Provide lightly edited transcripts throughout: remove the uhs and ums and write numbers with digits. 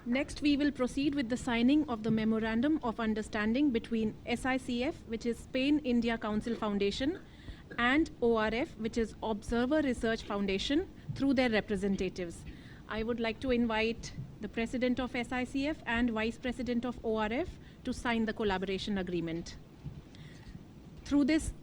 Next, we will proceed with the signing of the Memorandum of Understanding between SICF, which is Spain-India Council Foundation, and ORF, which is Observer Research Foundation, through their representatives. I would like to invite the President of SICF and Vice President of ORF to sign the collaboration agreement. Through this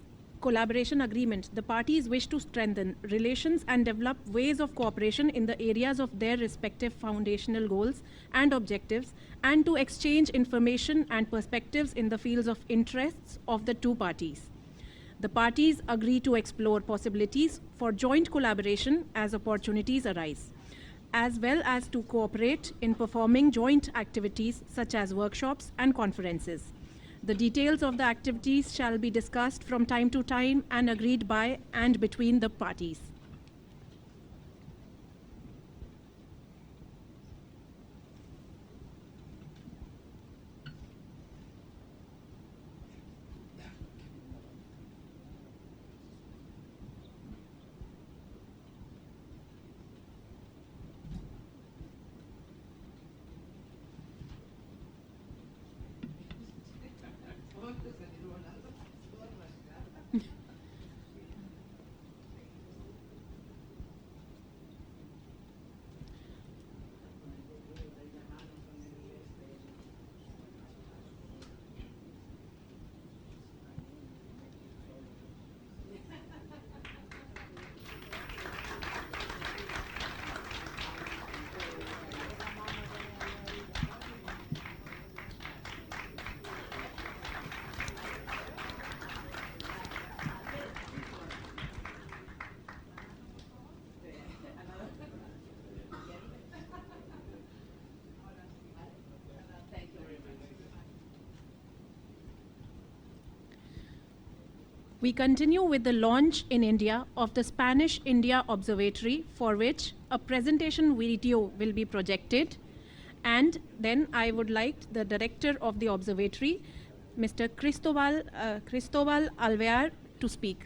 collaboration agreement, the parties wish to strengthen relations and develop ways of cooperation in the areas of their respective foundational goals and objectives, and to exchange information and perspectives in the fields of interests of the two parties. The parties agree to explore possibilities for joint collaboration as opportunities arise, as well as to cooperate in performing joint activities such as workshops and conferences. The details of the activities shall be discussed from time to time and agreed by and between the parties. We continue with the launch in India of the Spanish-India Observatory, for which a presentation video will be projected. And then I would like the director of the observatory, Mr. Cristóbal Alvear, to speak.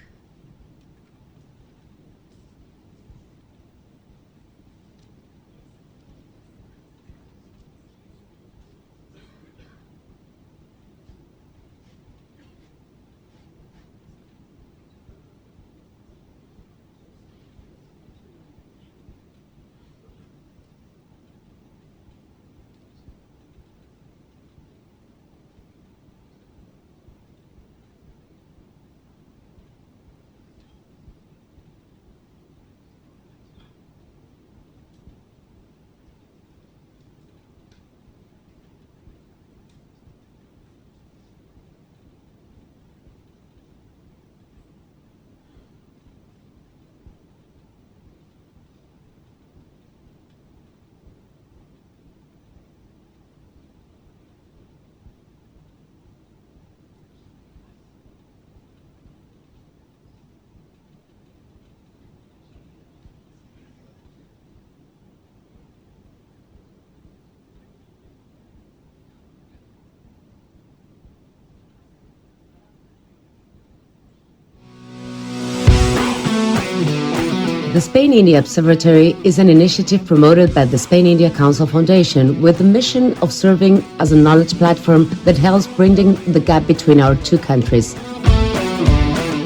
The Spain-India Observatory is an initiative promoted by the Spain-India Council Foundation with the mission of serving as a knowledge platform that helps bridging the gap between our two countries.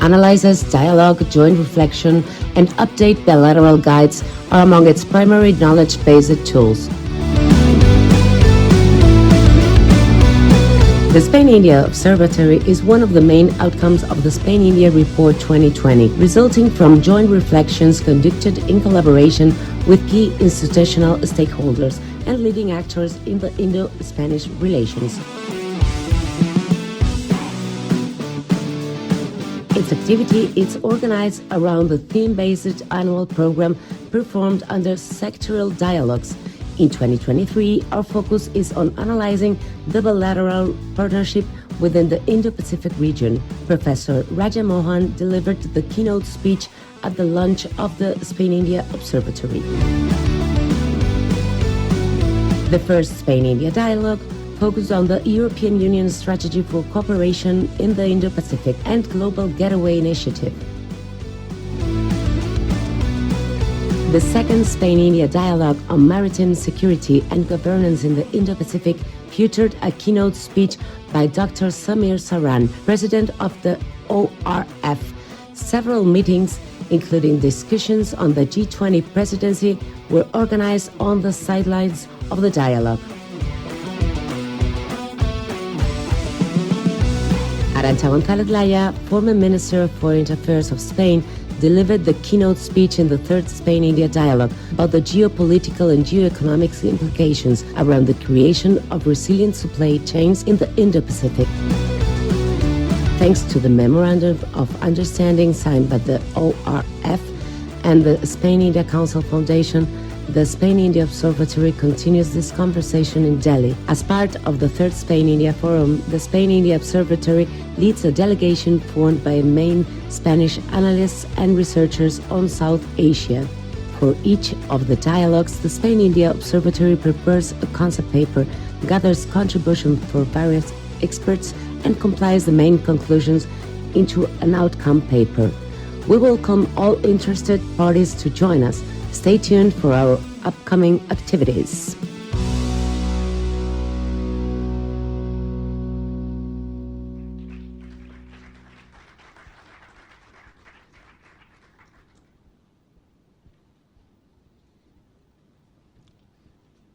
Analysis, dialogue, joint reflection, and update bilateral guides are among its primary knowledge-based tools. The Spain-India Observatory is one of the main outcomes of the Spain-India Report 2020, resulting from joint reflections conducted in collaboration with key institutional stakeholders and leading actors in the Indo-Spanish relations. Its activity is organized around the theme-based annual program performed under sectoral dialogues. In 2023, our focus is on analyzing the bilateral partnership within the Indo-Pacific region. Professor Raja Mohan delivered the keynote speech at the launch of the Spain-India Observatory. The first Spain-India dialogue focused on the European Union strategy for cooperation in the Indo-Pacific and Global Gateway Initiative. The second Spain-India dialogue on maritime security and governance in the Indo-Pacific featured a keynote speech by Dr. Samir Saran, president of the ORF. Several meetings, including discussions on the G20 presidency, were organized on the sidelines of the dialogue. Arantxa González Laya, former Minister of Foreign Affairs of Spain, delivered the keynote speech in the third Spain-India dialogue about the geopolitical and geoeconomic implications around the creation of resilient supply chains in the Indo-Pacific. Thanks to the Memorandum of Understanding signed by the ORF and the Spain-India Council Foundation, the Spain-India Observatory continues this conversation in Delhi. As part of the third Spain-India Forum, the Spain-India Observatory leads a delegation formed by main Spanish analysts and researchers on South Asia. For each of the dialogues, the Spain-India Observatory prepares a concept paper, gathers contributions for various experts, and compiles the main conclusions into an outcome paper. We welcome all interested parties to join us. Stay tuned for our upcoming activities.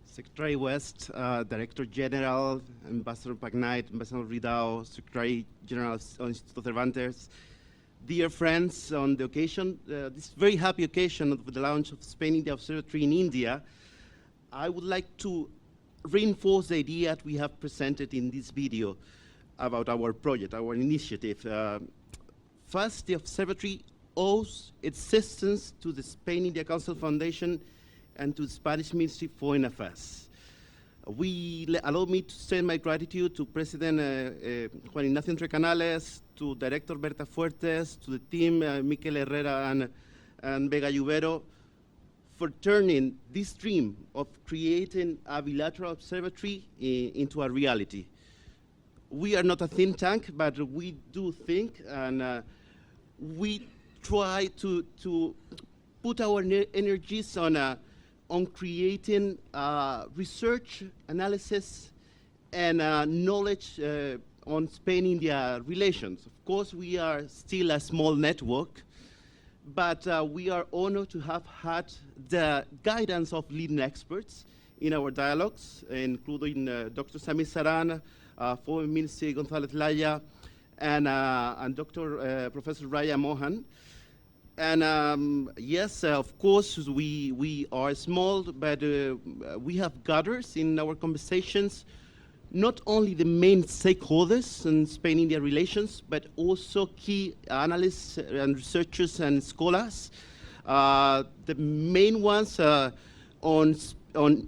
Secretary West, Director General, Ambassador Pagnite, Ambassador Ridao, Secretary General of Instituto Cervantes, dear friends, on the occasion, this very happy occasion of the launch of Spain-India Observatory in India, I would like to reinforce the idea that we have presented in this video about our project, our initiative. First, the observatory owes its existence to the Spain-India Council Foundation and to the Spanish Ministry of Foreign Affairs. Allow me to send my gratitude to President Juan Ignacio Entrecanales, to Director Berta Fuertes, to the team Miquel Herrera and Vega Lluvero, for turning this dream of creating a bilateral observatory into a reality. We are not a think tank, but we do think, and we try to put our energies on creating research, analysis, and knowledge on Spain-India relations. Of course, we are still a small network, but we are honored to have had the guidance of leading experts in our dialogues, including Dr. Samir Saran, former Minister González Laya, and Dr. Professor Raya Mohan. And yes, of course, we are small, but we have gathered in our conversations not only the main stakeholders in Spain-India relations, but also key analysts and researchers and scholars. The main ones on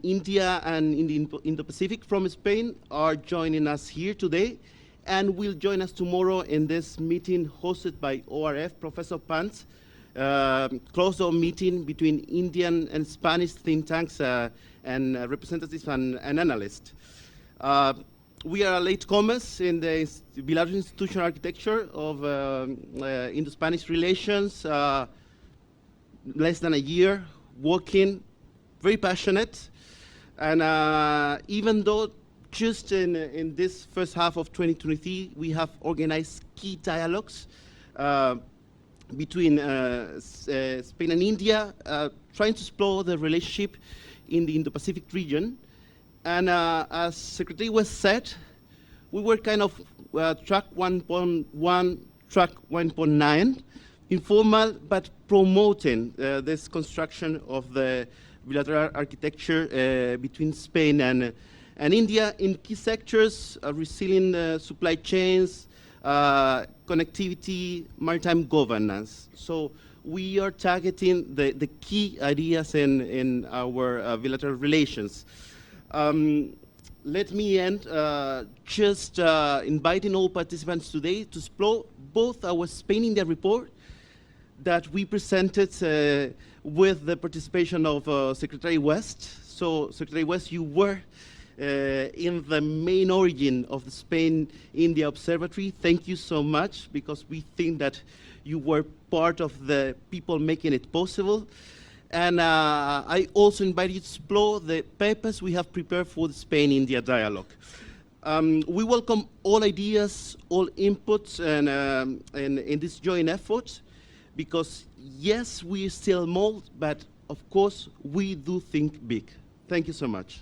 India and in the Indo-Pacific from Spain are joining us here today, and will join us tomorrow in this meeting hosted by ORF, Professor Pant, closed-door meeting between Indian and Spanish think tanks and representatives and analysts. We are latecomers in the bilateral institutional architecture of Indo-Spanish relations, less than a year, working, very passionate, and even though just in this first half of 2023, we have organized key dialogues between Spain and India, trying to explore the relationship in the Indo-Pacific region. And as Secretary West said, we were kind of track 1.1, track 1.9, informal, but promoting this construction of the bilateral architecture between Spain and India in key sectors, resilient supply chains, connectivity, maritime governance. So we are targeting the key ideas in our bilateral relations. Let me end just inviting all participants today to explore both our Spain-India report that we presented with the participation of Secretary West. So Secretary West, you were in the main origin of the Spain-India Observatory. Thank you so much, because we think that you were part of the people making it possible. And I also invite you to explore the papers we have prepared for the Spain-India dialogue. We welcome all ideas, all inputs, and in this joint effort, because yes, we are still small, but of course, we do think big. Thank you so much.